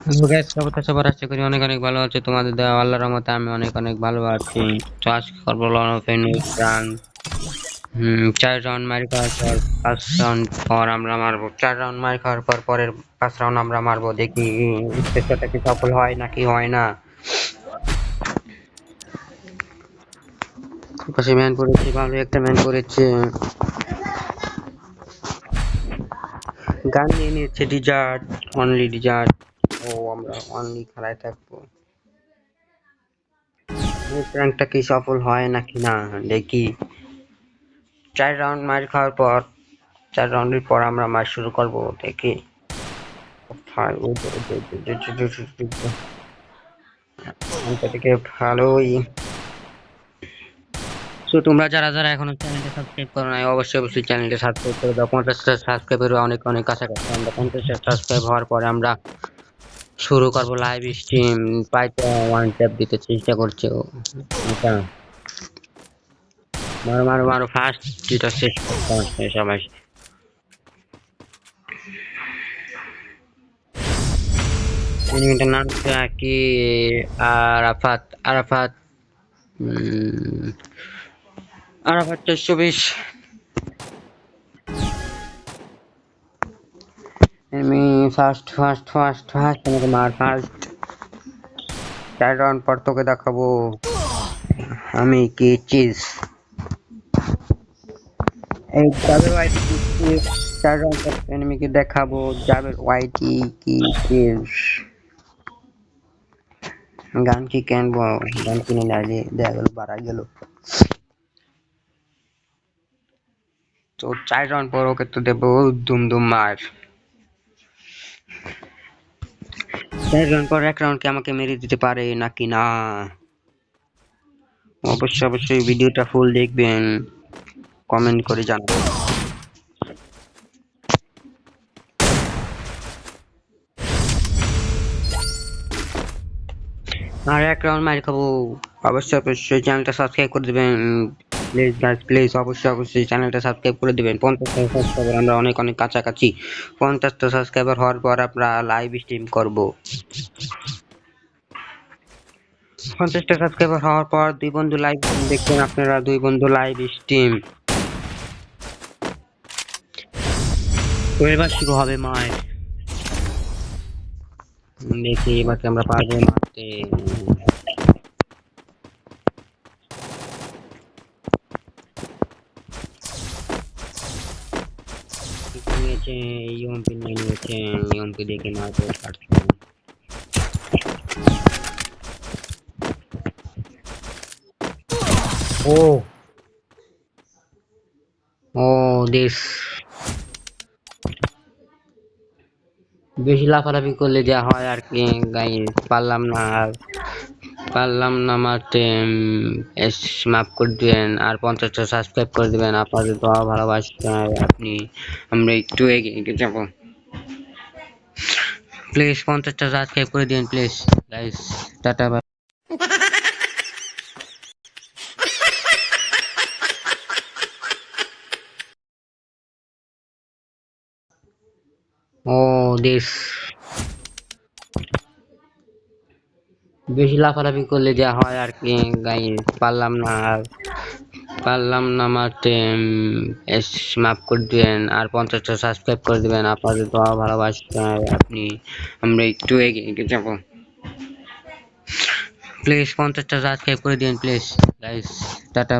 Guys খবরটা সবার আশা করি অনেক অনেক ভালো আছে তোমাদের দেওয়া আল্লাহর রহমতে আমি অনেক অনেক ভালো আছি। তো আজকে করবো লন অফ রান। 4 রাউন্ড মারি খাওয়ার পর 5 রাউন্ড পর আমরা মারবো। 4 রাউন্ড মারি খাওয়ার পর পরের 5 রাউন্ড আমরা মারবো, দেখি চেষ্টাটা কি সফল হয় নাকি হয় না। পাশে ম্যান করেছে, ভালো একটা ম্যান করেছে, গান নিয়ে নিয়েছে ডিজার্ট, অনলি ডিজার্ট। ও আমরা অনলি খেলায় থাকবো, প্র্যাঙ্কটা কি সফল হয় নাকি না দেখি। 4 রাউন্ড মার খাওয়ার পর 4 রাউন্ডের পর আমরা মার শুরু করব, দেখি। থেকে ভালোই। তো তোমরা যারা যারা এখনো চ্যানেলটা সাবস্ক্রাইব করো নাই অবশ্যই অবশ্যই চ্যানেলটা সাবস্ক্রাইব করে দাও। 50টা সাবস্ক্রাইবের অনেক অনেক কাছাকাছি আমরা। 50টা সাবস্ক্রাইব হওয়ার পরে আমরা শুরু করবো লাইভ স্ট্রিম। প্রায়টা ওয়ান ট্যাপ দিতে চেষ্টা করছে ও। আচ্ছা, মারো মারো মারো, ফার্স্ট যেটা শেষ করতে হবে সবাই। এনিমিটার নামটা কি? আরাফাত। আরাফাত। উম, আরাফাত 420। আমি ফার্স্ট ফার্স্ট ফার্স্ট ফার্স্ট আমাকে মার ফার্স্ট। 4 রাউন্ড পর তোকে দেখাবো আমি কি চিজ। এই যাবের ওয়াইটি কি চিজ। 4 রাউন্ড পর এনিমিকে দেখাবো যাবের ওয়াইটি কি চিজ। গান কি কিনবো, গান কিনে নিয়ে দেখা গেল বাড়া গেল। তো 4 রাউন্ড পর ওকে তো দেবো দুম দুম মার। 4 রাউন্ড পর 1 রাউন্ড কি আমাকে মেরে দিতে পারে নাকি না। অবশ্যই অবশ্যই ভিডিওটা ফুল দেখবেন, কমেন্ট করে জানাবেন। আর 1 রাউন্ড মার খাবো। অবশ্যই অবশ্যই চ্যানেলটা সাবস্ক্রাইব করে দিবেন প্লিজ গাইস, প্লিজ অবশ্যই অবশ্যই চ্যানেলটা সাবস্ক্রাইব করে দিবেন। 50টা সাবস্ক্রাইবার আমরা অনেক অনেক কাছাকাছি। 50টা সাবস্ক্রাইবার হওয়ার পর আমরা লাইভ স্ট্রিম করব। 50টা সাবস্ক্রাইবার হওয়ার পর 2 বন্ধু লাইভ দেখবেন আপনারা, 2 বন্ধু লাইভ স্ট্রিম। তো এবার শুরু হবে মার। দেখি এবার কি আমরা পারবো মারতে। নিয়েছে ইউএমপি নিয়েছে, ইউএমপি দেখে মারতে পারছে। ও ও দেশ, বেশি লাফালাফি করলে যা হয় আর কি গাইস। পারলাম না মারতে। মাফ করে দিবেন আর 50টা সাবস্ক্রাইব করে দিবেন। আপনাদের দোয়া ভালোবাসায় আপনি আমরা একটু এগিয়ে যাব। প্লিজ 50টা সাবস্ক্রাইব করে দিন প্লিজ গাইস। টাটা। ও দেশ, বেশি লাফালাফি করলে যা হয় আর কি গাইস। পারলাম না মারতে। মাফ করে দিবেন আর 50টা সাবস্ক্রাইব করে দিবেন। আপনাদের দোয়া ভালোবাসায় আপনি আমরা একটু এগিয়ে যাব। প্লিজ 50টা সাবস্ক্রাইব করে দিন প্লিজ গাইস। টাটা।